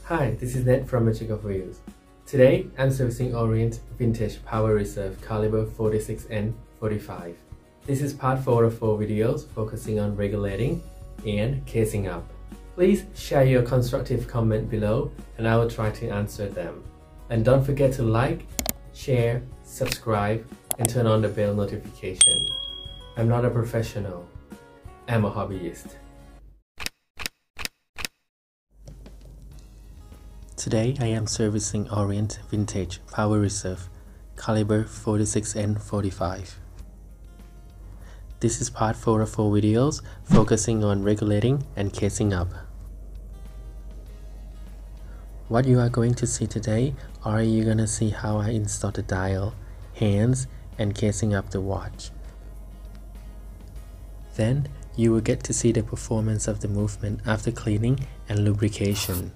Hi, this is Ned from Magic of Wheels. Today, I'm servicing Orient Vintage Power Reserve caliber 46N45. This is part 4 of 4 videos focusing on regulating and casing up. Please share your constructive comment below and I will try to answer them. And don't forget to like, share, subscribe, and turn on the bell notification. I'm not a professional, I'm a hobbyist. Today I am servicing Orient Vintage Power Reserve caliber 46N45. This is part 4 of 4 videos focusing on regulating and casing up. What you are going to see today are you're gonna see how I install the dial, hands, and casing up the watch. Then you will get to see the performance of the movement after cleaning and lubrication.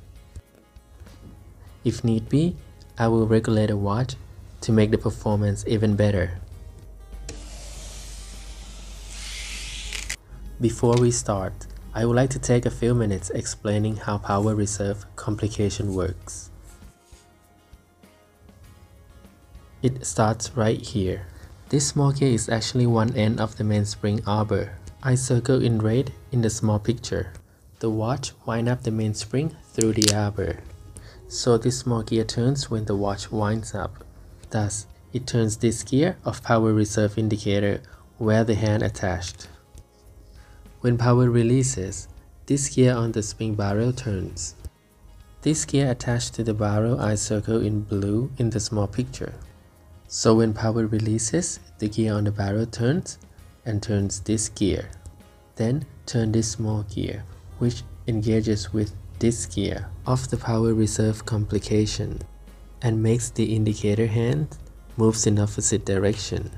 If need be, I will regulate the watch to make the performance even better. Before we start, I would like to take a few minutes explaining how Power Reserve Complication works. It starts right here. This small gear is actually one end of the mainspring arbor. I circle in red in the small picture. The watch winds up the mainspring through the arbor. So this small gear turns when the watch winds up. Thus, it turns this gear of Power Reserve indicator where the hand attached. When power releases, this gear on the spring barrel turns. This gear attached to the barrel I circle in blue in the small picture. So when power releases, the gear on the barrel turns and turns this gear. Then turn this small gear, which engages with this gear of the Power Reserve Complication and makes the indicator hand moves in opposite direction.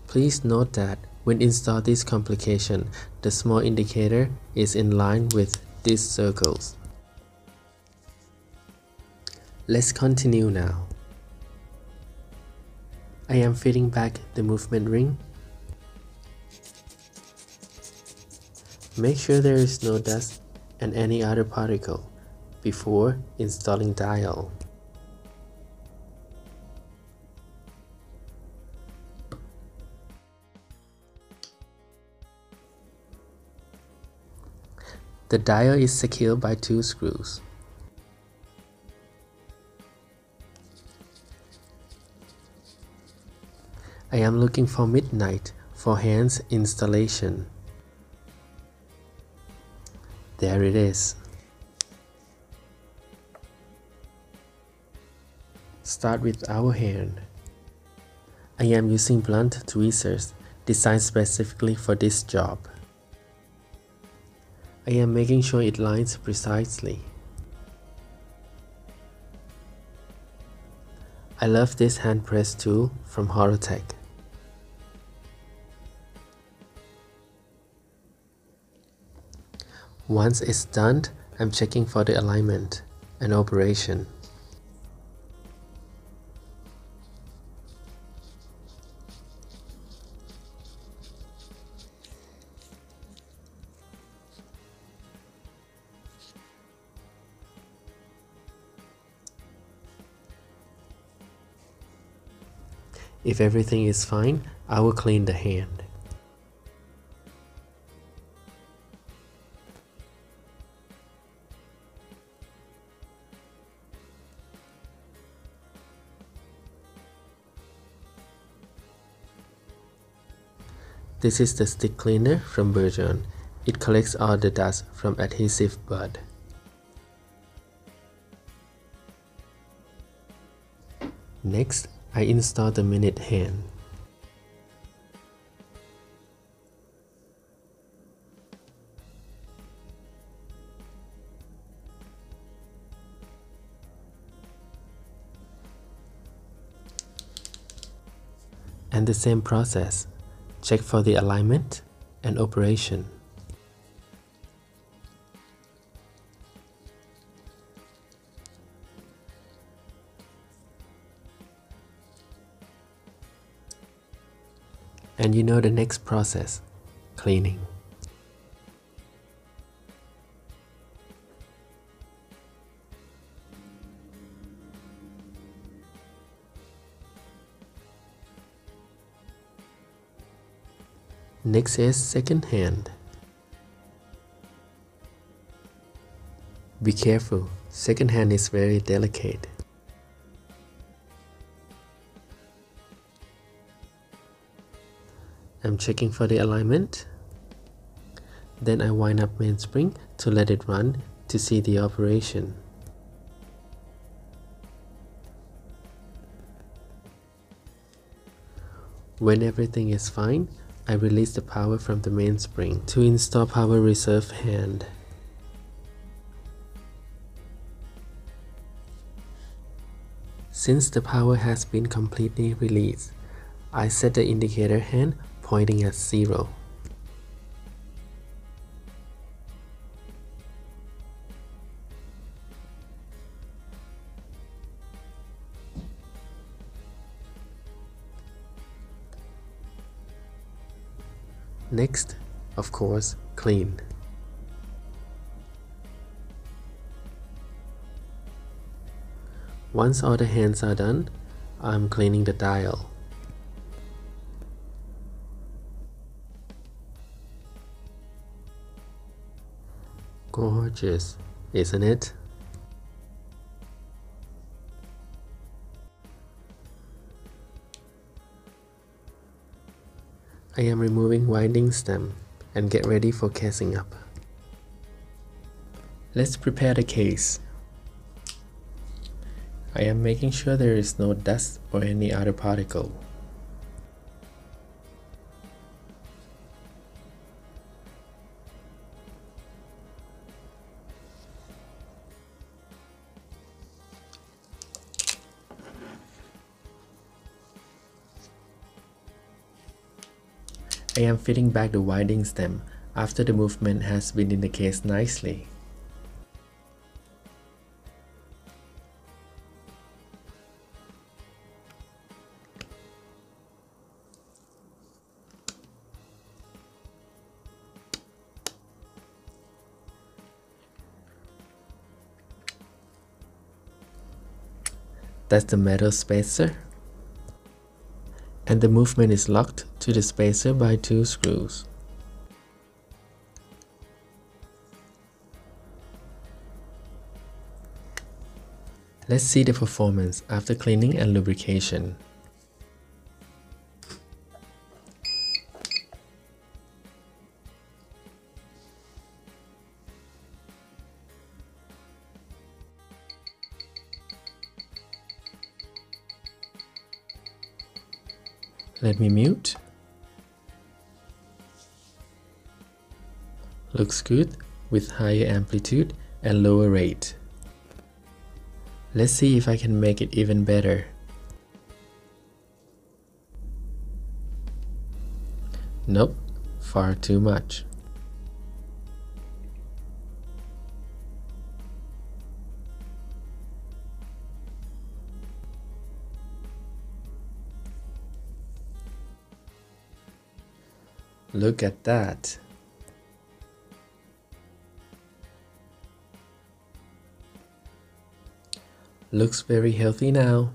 Please note that when install this complication, the small indicator is in line with these circles. Let's continue now. I am fitting back the movement ring. Make sure there is no dust and any other particle before installing dial. The dial is secured by 2 screws. I am looking for midnight for hands installation. There it is. Start with our hand. I am using blunt tweezers designed specifically for this job. I am making sure it lines precisely. I love this hand press tool from Horotech. Once it's done, I'm checking for the alignment and operation. If everything is fine, I will clean the hand. This is the stick cleaner from Bergeron. It collects all the dust from adhesive bud. Next, I install the minute hand. And the same process. Check for the alignment and operation. And you know the next process, cleaning. Next is second hand. Be careful, second hand is very delicate. I'm checking for the alignment. Then I wind up mainspring to let it run to see the operation. When everything is fine, I release the power from the mainspring to install power reserve hand. Since the power has been completely released, I set the indicator hand pointing at 0. Next, of course, clean. Once all the hands are done, I'm cleaning the dial. Gorgeous, isn't it? I am removing winding stem and get ready for casing up. Let's prepare the case. I am making sure there is no dust or any other particle. I am fitting back the winding stem after the movement has been in the case nicely. That's the metal spacer, and the movement is locked to the spacer by 2 screws. Let's see the performance after cleaning and lubrication. Let me mute. Looks good with higher amplitude and lower rate. Let's see if I can make it even better. Nope, far too much. Look at that. Looks very healthy now.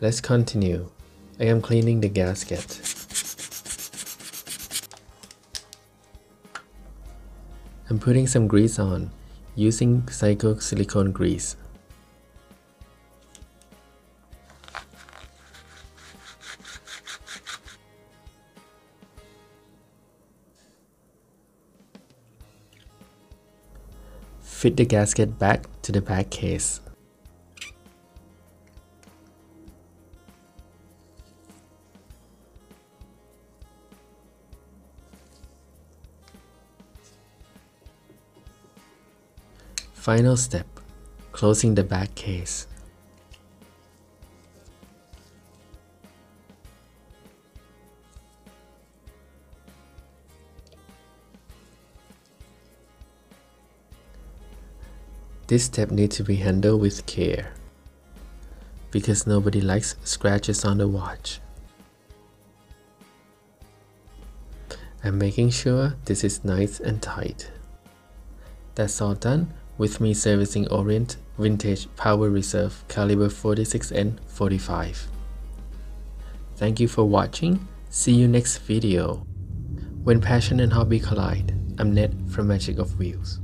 Let's continue. I am cleaning the gasket. I'm putting some grease on, using Psycho silicone grease. Fit the gasket back to the back case. Final step, closing the back case. This step needs to be handled with care, because nobody likes scratches on the watch. I'm making sure this is nice and tight. That's all done. with me servicing Orient Vintage Power Reserve caliber 46 & 45. Thank you for watching. See you next video. When passion and hobby collide, I'm Ned from Magic of Wheels.